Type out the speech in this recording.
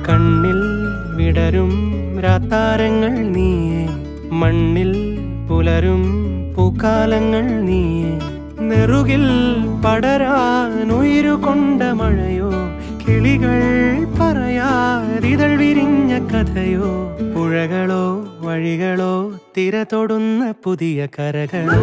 കണ്ണിൽ വിടരും രാത്താരങ്ങൾ നീയേ, മണ്ണിൽ പുലരും പൂക്കാലങ്ങൾ നീയേ. നെറുകിൽ പടരാൻ ഉയരുകൊണ്ട മഴയോ, കിളികൾ പറയാതിതൾ വിരിഞ്ഞ കഥയോ. പുഴകളോ വഴികളോ തിര തൊടുന്ന പുതിയ കരകളോ.